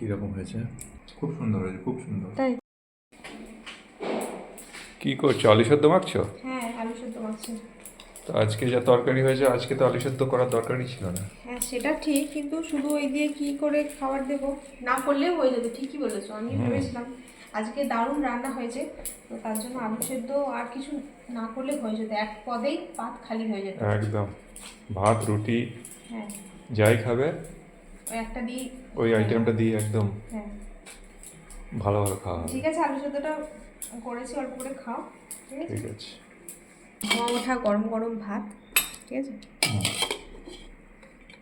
কিরকম হয়েছে? খুব সুন্দর হয়েছে, খুব সুন্দর। তাই? কি করছো, আলু সেদ্ধ মাখছো? হ্যাঁ, আলু সেদ্ধ মাখছি। তো আজকে যা তরকারি হয়েছে, আজকে তো আলু সেদ্ধ করার দরকারই ছিল না। হ্যাঁ, সেটা ঠিক, কিন্তু শুধু ওই দিয়ে কি করে খাবার দেবো? না করলেও হয়ে যাবে, ঠিকই বলেছো। আমি ভেবেছিলাম আজকে দারুণ রান্না হয়েছে, তো তার জন্য আলু সেদ্ধ আর কিছু না করলে হয়ে যেত, এক পদেই পাত খালি হয়ে যেত। একদম, ভাত রুটি হ্যাঁ, যাই খাবে ওই একটা দিই। ওই আইটেমটা দিয়ে একদম হ্যাঁ, ভালোভাবে খাওয়া হবে। ঠিক আছে, আলু সেদ্ধটা করেছি, অল্প করে খাও। ঠিক আছে, ঠিক আছে। ধোঁয়া ওঠা গরম গরম ভাত। ঠিক আছে,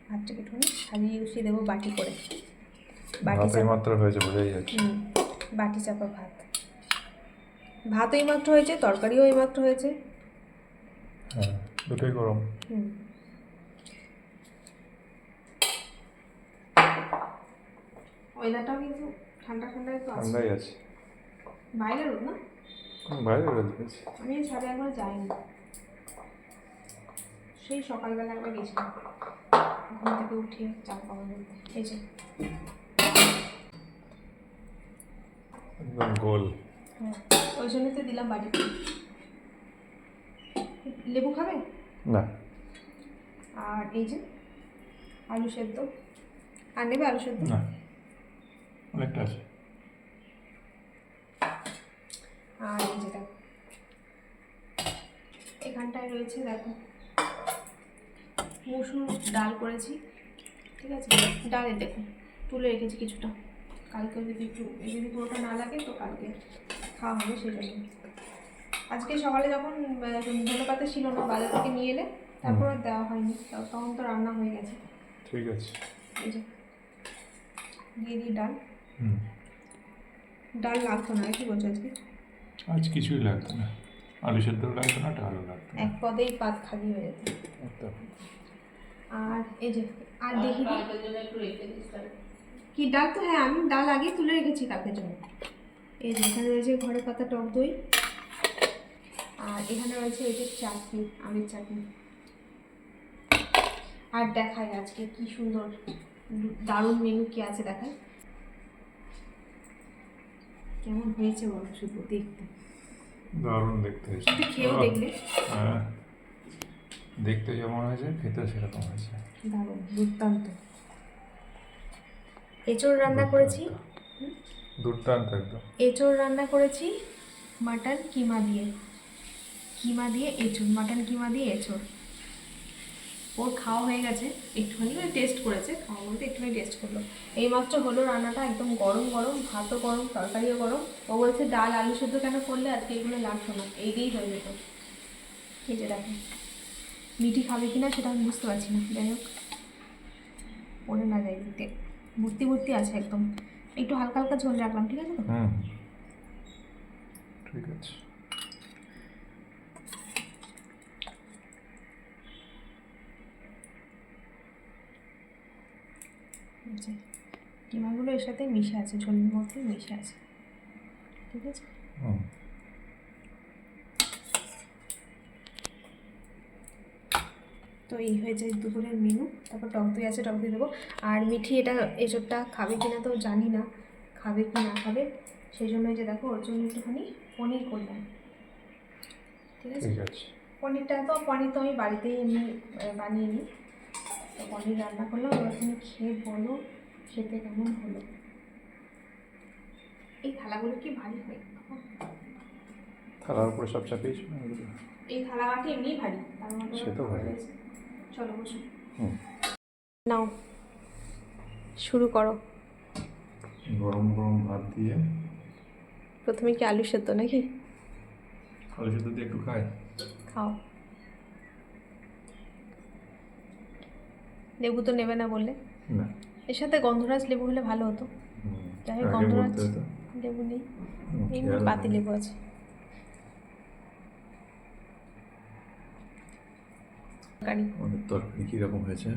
ভাতটাকে একটুখানি সাজিয়ে গুছিয়ে দেবো বাটি করে। বাটি ভাত এইমাত্র হয়েছে, বোঝাই যাচ্ছে। বাটি চাপা ভাত। ভাতও এইমাত্র হয়েছে, তরকারিও এইমাত্র হয়েছে। হ্যাঁ, দুটোই গরম। ওয়েদারটাও কিন্তু ঠান্ডা ঠান্ডা একটু আছে। ঠান্ডাই আছে। বাইরে রোদ না? বাইরে রয়েছে। আমি ছাদে একবার যাইনি, সেই সকালবেলা একবার গেছিলাম, ঘুম থেকে উঠে চাল পাওয়ার মধ্যে। এই যে একদম গোল। হ্যাঁ, ওই জন্যই তো দিলাম বাটিতে। লেবু খাবে? না। আর এই যে আলু সেদ্ধ। আর নেবে আলু সেদ্ধ? না, অনেকটা আছে। আর এই যে দেখো, এখানটায় রয়েছে, দেখো, মসুর ডাল করেছি। ঠিক আছে, ডালে দেখো তুলে রেখেছি কিছুটা, কালকে যদি পুরোটা না লাগে তো কালকে খাওয়া হবে, সেই জন্য। আজকে সকালে যখন ধনেপাতা ছিল না, বাজার থেকে নিয়ে এলে, তারপর আর দেওয়া হয়নি, তখন তো রান্না হয়ে গেছে। ঠিক আছে। এই যে দিয়ে দিই ডাল। হুম, ডাল লাগতো না, কি বলছো আজকে? আজ কিছুই লাগতো না, আলু সেদ্ধ লাগতো না, ডালও লাগতো না। এক পদেই পাত খালি হয়ে যেত। একদম। আর এই যে, আর দেখি কি ডাল, তো হ্যাঁ আমি ডাল আগেই তুলে রেখেছি কালকের জন্য। এই যে এখানে রয়েছে ঘরে পাতা টক দই, আর এখানে রয়েছে এই যে চাটনি, আমের চাটনি। আর দেখাই আজকে কি সুন্দর দারুণ মেনু কি আছে, দেখাই কেমন হয়েছে বলো শুধু দেখতে। দারুণ দেখতে হয়েছে। একটু খেয়েও দেখলে। হ্যাঁ, দেখতে যেমন হয়েছে খেতে সেরকম হয়েছে। দারুণ, দুর্দান্ত। এঁচোড় রান্না করেছি। দুর্দান্ত একদম। এঁচোড় রান্না করেছি মাটন কিমা দিয়ে। কিমা দিয়ে এঁচোড়, মাটন কিমা দিয়ে এঁচোড়। ওর খাওয়া হয়ে গেছে, একটুখানি টেস্ট করেছে, খাওয়া বলতে একটুখানি টেস্ট করলো। এইমাত্র হলো রান্নাটা, একদম গরম গরম, ভাতও গরম, তরকারিও গরম। ও বলছে ডাল আলু সেদ্ধ কেন করলে, আজকে এগুলো লাগতো না, এই দিয়েই হয়ে যেত। এই যে দেখো, মিঠি খাবে কিনা সেটা আমি বুঝতে পারছি না, যাই হোক, পড়ে না যায় দিতে, ভর্তি ভর্তি আছে একদম। একটু হালকা হালকা ঝোল রাখলাম, ঠিক আছে তো? ঠিক আছে। আচ্ছা, কিমাগুলো এর সাথে মিশে আছে, ঝোলের মধ্যে মিশে আছে, ঠিক আছে। তো এই হয়ে যায় দুপুরের মেনু। তারপর টক দই আছে, টক দই দেবো। আর মিঠি এটা এসবটা খাবে কিনা তো জানি না, খাবে কি না খাবে, সেই জন্য যে দেখো ওর জন্য একটুখানি পনির করলাম, ঠিক আছে। পনির তো আমি বাড়িতেই এমনি বানিয়ে নিই, তো পনির রান্না করলাম। এবার তুমি খেয়ে বলো খেতে কেমন হলো। এই থালাগুলো কি ভারী হয়? থালার উপরে সব চাপিয়েছি। এই থালা বাটি এমনিই ভারী, তার মধ্যে সে তো ভারী। চলো বসো। নাও শুরু করো। গরম গরম ভাত দিয়ে। প্রথমে কি আলু সেদ্ধ নাকি? আলু সেদ্ধ দিয়ে একটু খাই। খাও। লেবু তো নেবে না বললে? না, এর সাথে গন্ধরাজ লেবু হলে ভালো হতো। যাই হোক, গন্ধরাজ লেবু নেই, এমনি পাতি লেবু আছে। তরকারি কীরকম হয়েছে?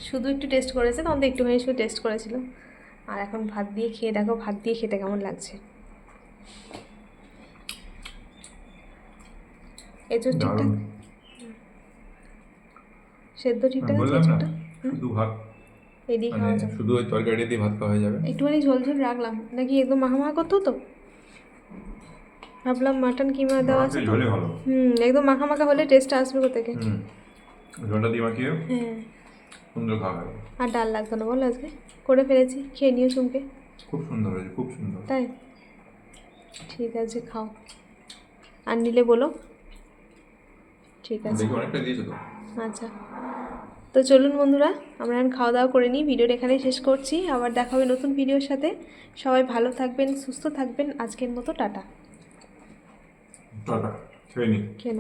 শুধু একটু টেস্ট করেছে, তখন তো একটুখানি শুধু টেস্ট করেছিল। আর এখন ভাত দিয়ে খেয়ে দেখো, ভাত দিয়ে খেতে কেমন লাগছে। এঁচোড় ঠিকঠাক সেদ্ধ ঠিকঠাক আছে? এঁচোড়টা শুধু ভাত, এই দিয়ে খাওয়া মানে যাবে। শুধু ওই তরকারি দিয়ে ভাত খাওয়া হয়ে যাবে। একটুখানি ঝোল ঝোল রাখলাম, নাকি একদম মাখা মাখা করতো তো, ভাবলাম মাটন কিমা দেওয়া আছে তো। ঝোলে ভালো। একদম মাখা মাখা হলে টেস্ট আসবে কোথেকে। ঝোলটা দিয়ে মাখিয়ে হ্যাঁ, সুন্দর খাওয়া হবে। আর ডাল লাগতো না বলো, আজকে করে ফেলেছি, খেয়ে নিও চুমকে। খুব সুন্দর হয়েছে, খুব সুন্দর। তাই ঠিক আছে, খাও, আর নিলে বলো। ঠিক আছে, দেখি অনেকটা দিয়েছো তো। আচ্ছা, তো চলুন বন্ধুরা, আমরা এখন খাওয়া দাওয়া করে নিই, ভিডিওটা এখানেই শেষ করছি। আবার দেখা হবে নতুন ভিডিওর সাথে। সবাই ভালো থাকবেন, সুস্থ থাকবেন। আজকের মতো টাটা। টাটা, খেয়ে নি। কেন?